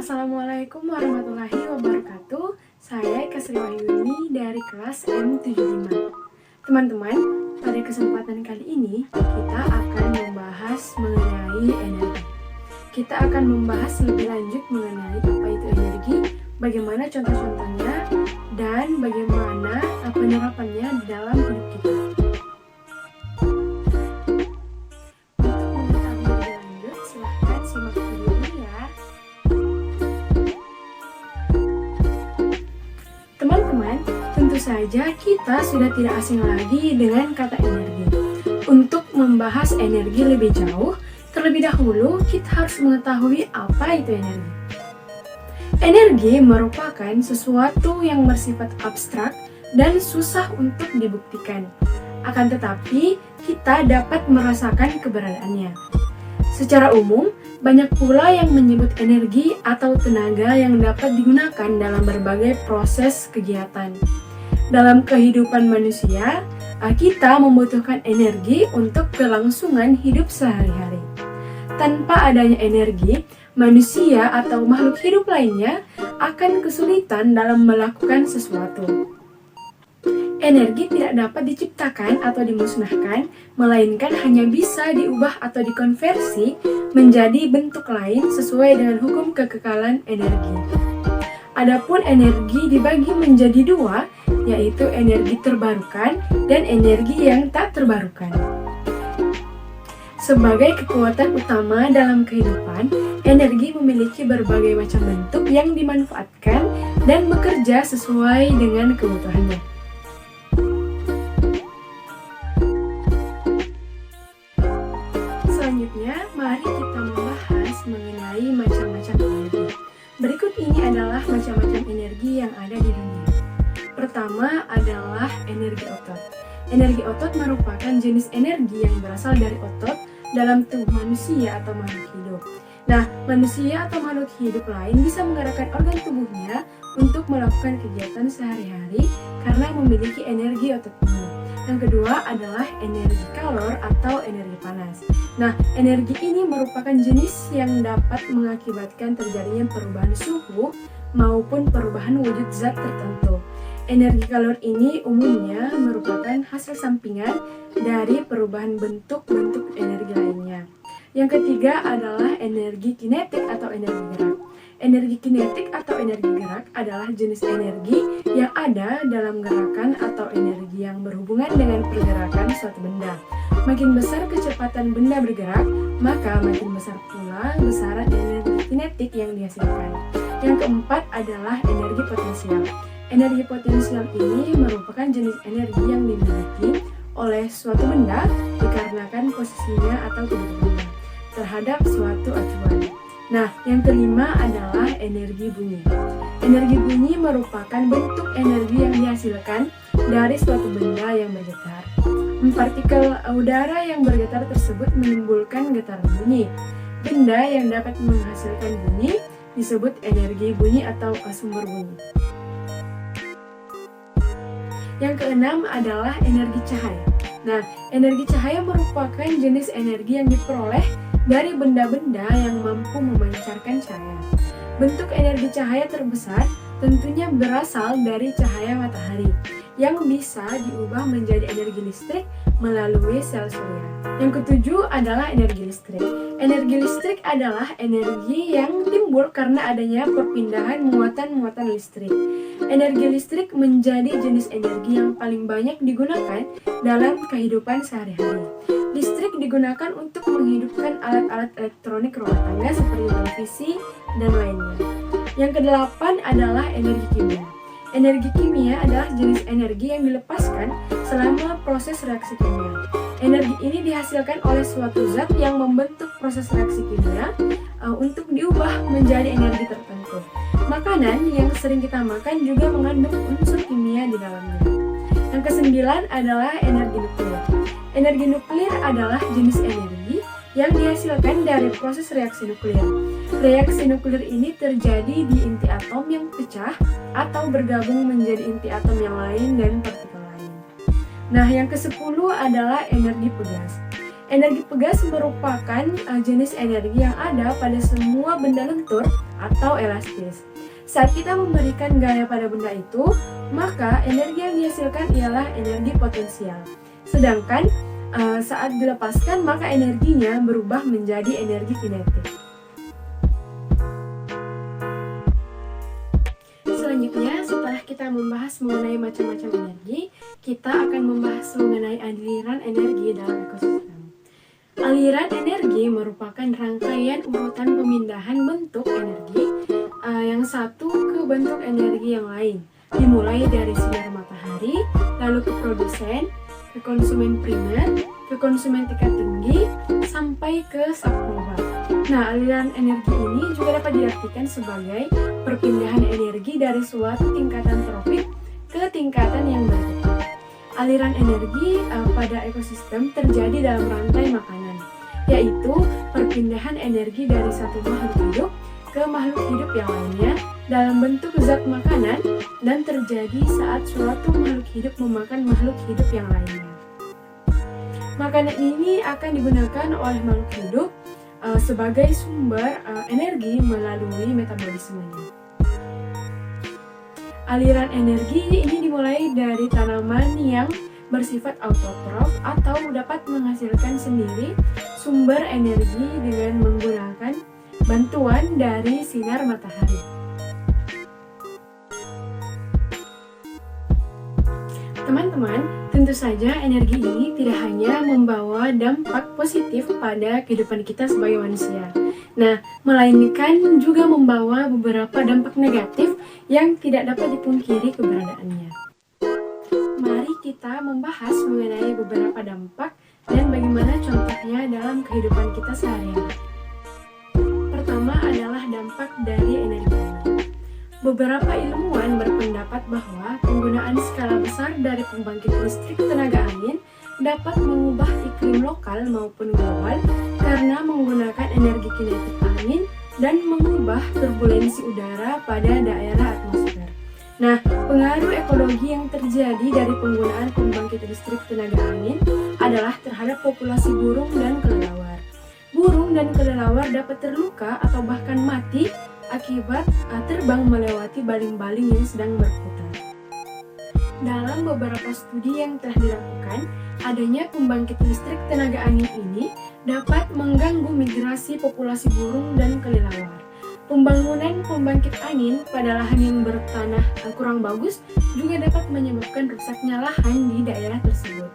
Assalamualaikum warahmatullahi wabarakatuh. Saya Eka Sri Wahyuni dari kelas M75. Teman-teman, pada kesempatan kali ini kita akan membahas mengenai energi. Kita akan membahas lebih lanjut mengenai apa itu energi, bagaimana contoh-contohnya, dan bagaimana penerapannya di dalam hidup kita. Teman-teman, tentu saja kita sudah tidak asing lagi dengan kata energi. Untuk membahas energi lebih jauh, terlebih dahulu kita harus mengetahui apa itu energi. Energi merupakan sesuatu yang bersifat abstrak dan susah untuk dibuktikan. Akan tetapi, kita dapat merasakan keberadaannya. Secara umum, banyak pula yang menyebut energi atau tenaga yang dapat digunakan dalam berbagai proses kegiatan. Dalam kehidupan manusia, kita membutuhkan energi untuk kelangsungan hidup sehari-hari. Tanpa adanya energi, manusia atau makhluk hidup lainnya akan kesulitan dalam melakukan sesuatu. Energi tidak dapat diciptakan atau dimusnahkan, melainkan hanya bisa diubah atau dikonversi menjadi bentuk lain sesuai dengan hukum kekekalan energi. Adapun energi dibagi menjadi dua, yaitu energi terbarukan dan energi yang tak terbarukan. Sebagai kekuatan utama dalam kehidupan, energi memiliki berbagai macam bentuk yang dimanfaatkan dan bekerja sesuai dengan kebutuhannya. Selanjutnya, mari kita membahas mengenai macam-macam energi. Berikut ini adalah macam-macam energi yang ada di dunia. Pertama adalah energi otot. Energi otot merupakan jenis energi yang berasal dari otot dalam tubuh manusia atau makhluk hidup. Nah, manusia atau makhluk hidup lain bisa menggerakkan organ tubuhnya untuk melakukan kegiatan sehari-hari karena memiliki energi otot ini. Yang kedua adalah energi kalor atau energi panas. Nah, energi ini merupakan jenis yang dapat mengakibatkan terjadinya perubahan suhu maupun perubahan wujud zat tertentu. Energi kalor ini umumnya merupakan hasil sampingan dari perubahan bentuk-bentuk energi lainnya. Yang ketiga adalah energi kinetik atau energi gerak. Energi kinetik atau energi gerak adalah jenis energi yang ada dalam gerakan atau energi yang berhubungan dengan pergerakan suatu benda. Makin besar kecepatan benda bergerak, maka makin besar pula besaran energi kinetik yang dihasilkan. Yang keempat adalah energi potensial. Energi potensial ini merupakan jenis energi yang dimiliki oleh suatu benda dikarenakan posisinya atau kedudukannya terhadap suatu acuan. Nah, yang kelima adalah energi bunyi. Energi bunyi merupakan bentuk energi yang dihasilkan dari suatu benda yang bergetar. Partikel udara yang bergetar tersebut menimbulkan getaran bunyi. Benda yang dapat menghasilkan bunyi disebut energi bunyi atau sumber bunyi. Yang keenam adalah energi cahaya. Nah, energi cahaya merupakan jenis energi yang diperoleh dari benda-benda yang mampu memancarkan cahaya. Bentuk energi cahaya terbesar tentunya berasal dari cahaya matahari yang bisa diubah menjadi energi listrik melalui sel surya. Yang ketujuh adalah energi listrik. Energi listrik adalah energi yang timbul karena adanya perpindahan muatan-muatan listrik. Energi listrik menjadi jenis energi yang paling banyak digunakan dalam kehidupan sehari-hari. Listrik digunakan untuk menghidupkan alat-alat elektronik rumah tangga seperti televisi dan lainnya. Yang kedelapan adalah energi kimia. Energi kimia adalah jenis energi yang dilepaskan selama proses reaksi kimia. Energi ini dihasilkan oleh suatu zat yang membentuk proses reaksi kimia untuk diubah menjadi energi tertentu. Makanan yang sering kita makan juga mengandung unsur kimia di dalamnya. Yang kesembilan adalah energi nuklir. Energi nuklir adalah jenis energi yang dihasilkan dari proses reaksi nuklir. Reaksi nuklir ini terjadi di inti atom yang pecah atau bergabung menjadi inti atom yang lain dan partikel lain. Nah, yang ke-10 adalah energi pegas. Energi pegas merupakan jenis energi yang ada pada semua benda lentur atau elastis. Saat kita memberikan gaya pada benda itu, maka energi yang dihasilkan ialah energi potensial. Sedangkan saat dilepaskan, maka energinya berubah menjadi energi kinetik. Selanjutnya, setelah kita membahas mengenai macam-macam energi, kita akan membahas mengenai aliran energi dalam ekosistem. Aliran energi merupakan rangkaian urutan pemindahan bentuk energi yang satu ke bentuk energi yang lain, dimulai dari sinar matahari, lalu ke produsen, ke konsumen primer, ke konsumen tingkat tinggi, sampai ke supernova. Nah, aliran energi ini juga dapat diartikan sebagai perpindahan energi dari suatu tingkatan tropik ke tingkatan yang berikutnya. Aliran energi pada ekosistem terjadi dalam rantai makanan, yaitu perpindahan energi dari satu makhluk hidup ke makhluk hidup yang lainnya dalam bentuk zat makanan, dan terjadi saat suatu makhluk hidup memakan makhluk hidup yang lainnya. Makanan ini akan digunakan oleh makhluk hidup sebagai sumber energi melalui metabolismenya. Aliran energi ini dimulai dari tanaman yang bersifat autotrof atau dapat menghasilkan sendiri sumber energi dengan menggunakan bantuan dari sinar matahari. Teman-teman, tentu saja energi ini tidak hanya membawa dampak positif pada kehidupan kita sebagai manusia. Nah, melainkan juga membawa beberapa dampak negatif yang tidak dapat dipungkiri keberadaannya. Mari kita membahas mengenai beberapa dampak dan bagaimana contohnya dalam kehidupan kita sehari-hari. Pertama adalah dampak dari energi. Beberapa ilmuwan berpendapat bahwa penggunaan skala besar dari pembangkit listrik tenaga angin dapat mengubah iklim lokal maupun global karena menggunakan energi kinetik angin dan mengubah turbulensi udara pada daerah atmosfer. Nah, pengaruh ekologi yang terjadi dari penggunaan pembangkit listrik tenaga angin adalah terhadap populasi burung dan kelelawar. Burung dan kelelawar dapat terluka atau bahkan mati akibat terbang melewati baling-baling yang sedang berputar. Dalam beberapa studi yang telah dilakukan, adanya pembangkit listrik tenaga angin ini dapat mengganggu migrasi populasi burung dan kelelawar. Pembangunan pembangkit angin pada lahan yang bertanah kurang bagus juga dapat menyebabkan rusaknya lahan di daerah tersebut.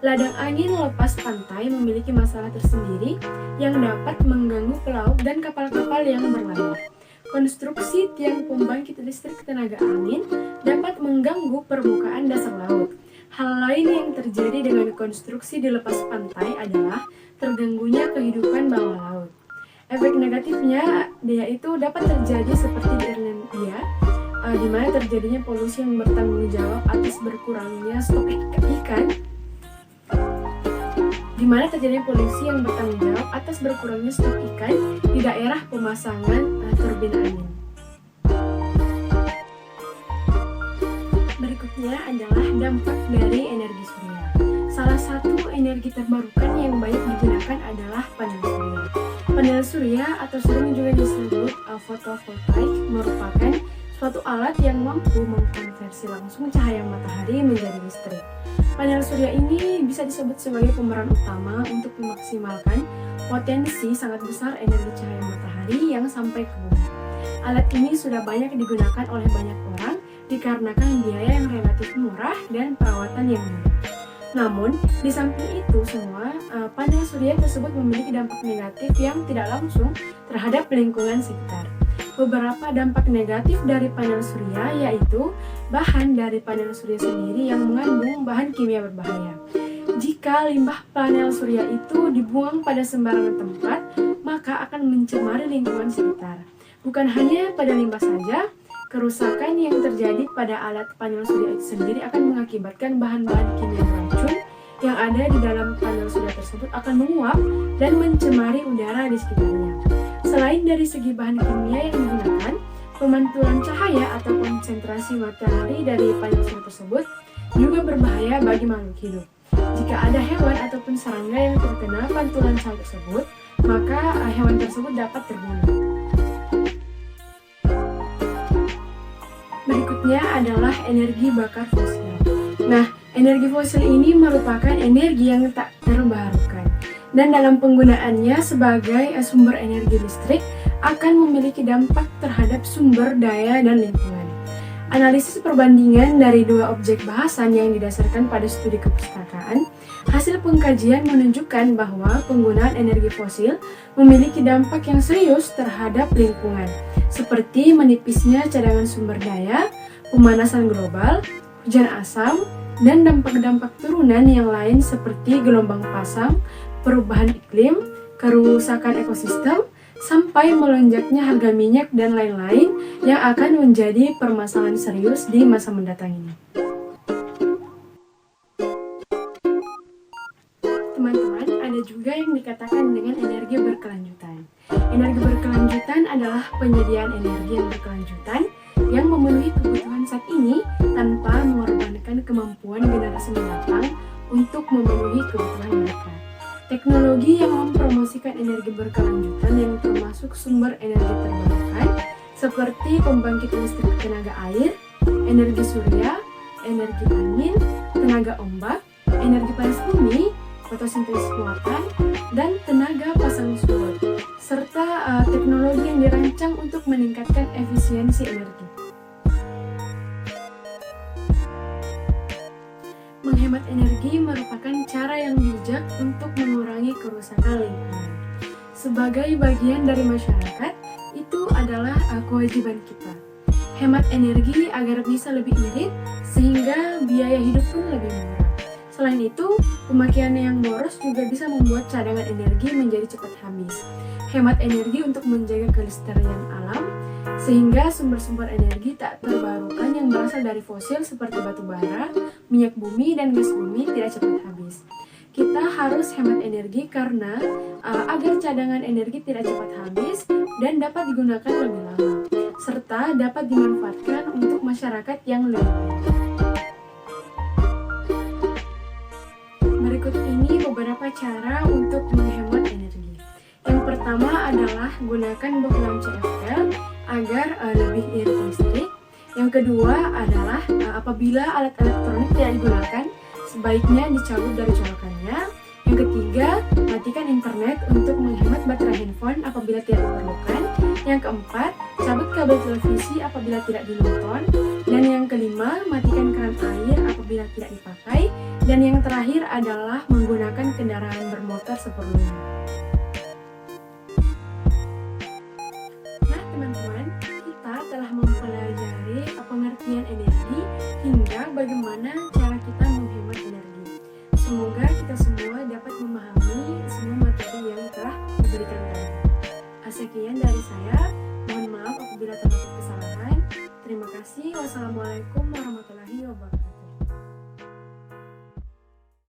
Ladang angin lepas pantai memiliki masalah tersendiri yang dapat mengganggu pelaut dan kapal-kapal yang berlayar. Konstruksi tiang pembangkit listrik tenaga angin dapat mengganggu permukaan dasar laut. Hal lain yang terjadi dengan konstruksi di lepas pantai adalah terganggunya kehidupan bawah laut. Efek negatifnya yaitu dapat terjadi seperti di Irlandia, di mana terjadinya polusi yang bertanggung jawab atas berkurangnya stok ikan, di daerah pemasangan turbin angin. Berikutnya adalah dampak dari energi surya. Salah satu energi terbarukan yang banyak digunakan adalah panel surya. Panel surya atau sering juga disebut fotovoltaik merupakan suatu alat yang mampu mengkonversi langsung cahaya matahari menjadi listrik. Panel surya ini bisa disebut sebagai pemeran utama untuk memaksimalkan potensi sangat besar energi cahaya matahari yang sampai ke bumi. Alat ini sudah banyak digunakan oleh banyak orang dikarenakan biaya yang relatif murah dan perawatan yang mudah. Namun, di samping itu semua, panel surya tersebut memiliki dampak negatif yang tidak langsung terhadap lingkungan sekitar. Beberapa dampak negatif dari panel surya yaitu bahan dari panel surya sendiri yang mengandung bahan kimia berbahaya. Jika limbah panel surya itu dibuang pada sembarangan tempat, maka akan mencemari lingkungan sekitar. Bukan hanya pada limbah saja, kerusakan yang terjadi pada alat panel surya itu sendiri akan mengakibatkan bahan-bahan kimia beracun yang ada di dalam panel surya tersebut akan menguap dan mencemari udara di sekitarnya. Selain dari segi bahan kimia yang digunakan, pemantulan cahaya atau konsentrasi matahari dari panel surya tersebut juga berbahaya bagi makhluk hidup. Jika ada hewan ataupun serangga yang terkena pantulan cahaya tersebut, maka hewan tersebut dapat terbunuh. Berikutnya adalah energi bakar fosil. Nah, energi fosil ini merupakan energi yang tak terbarukan, dan dalam penggunaannya sebagai sumber energi listrik akan memiliki dampak terhadap sumber daya dan lingkungan. Analisis perbandingan dari dua objek bahasan yang didasarkan pada studi kepustakaan, hasil pengkajian menunjukkan bahwa penggunaan energi fosil memiliki dampak yang serius terhadap lingkungan, seperti menipisnya cadangan sumber daya, pemanasan global, hujan asam, dan dampak-dampak turunan yang lain seperti gelombang pasang, perubahan iklim, kerusakan ekosistem, sampai melonjaknya harga minyak dan lain-lain yang akan menjadi permasalahan serius di masa mendatang ini. Teman-teman, ada juga yang dikatakan dengan energi berkelanjutan. Energi berkelanjutan adalah penyediaan energi yang berkelanjutan yang memenuhi kebutuhan saat ini tanpa mengorbankan kemampuan generasi mendatang untuk memenuhi kebutuhan mereka. Teknologi yang mempromosikan energi berkelanjutan yang termasuk sumber energi terbarukan seperti pembangkit listrik tenaga air, energi surya, energi angin, tenaga ombak, energi panas bumi, fotosintesis muatan, dan tenaga pasang surut, serta teknologi yang dirancang untuk meningkatkan efisiensi energi. Menghemat energi merupakan cara yang bijak untuk mengurangi kerusakan lingkungan. Sebagai bagian dari masyarakat, itu adalah kewajiban kita. Hemat energi agar bisa lebih irit, sehingga biaya hidup pun lebih murah. Selain itu, pemakaian yang boros juga bisa membuat cadangan energi menjadi cepat habis. Hemat energi untuk menjaga kelestarian alam, sehingga sumber-sumber energi tak terbarukan yang berasal dari fosil seperti batu bara, minyak bumi, dan gas bumi tidak cepat habis. Kita harus hemat energi karena agar cadangan energi tidak cepat habis dan dapat digunakan lebih lama, serta dapat dimanfaatkan untuk masyarakat yang lebih baik. Berikut ini beberapa cara untuk menghemat energi. Yang pertama adalah gunakan box lamp CFL agar lebih irit listrik. Yang kedua adalah apabila alat elektronik tidak digunakan, sebaiknya dicabut dari colokannya. Yang ketiga, matikan internet untuk menghemat baterai handphone apabila tidak diperlukan. Yang keempat, cabut kabel televisi apabila tidak dinonton. Dan yang kelima, matikan keran air apabila tidak dipakai. Dan yang terakhir adalah menggunakan kendaraan bermotor seperlunya. Nah teman-teman, kita telah mempelajari pengertian energi hingga bagaimana cara kita menghemat energi. Semoga kita semua dapat memahami semua materi yang telah diberikan tadi. Sekian dari saya, mohon maaf apabila terdapat kesalahan. Terima kasih. Wassalamualaikum warahmatullahi wabarakatuh.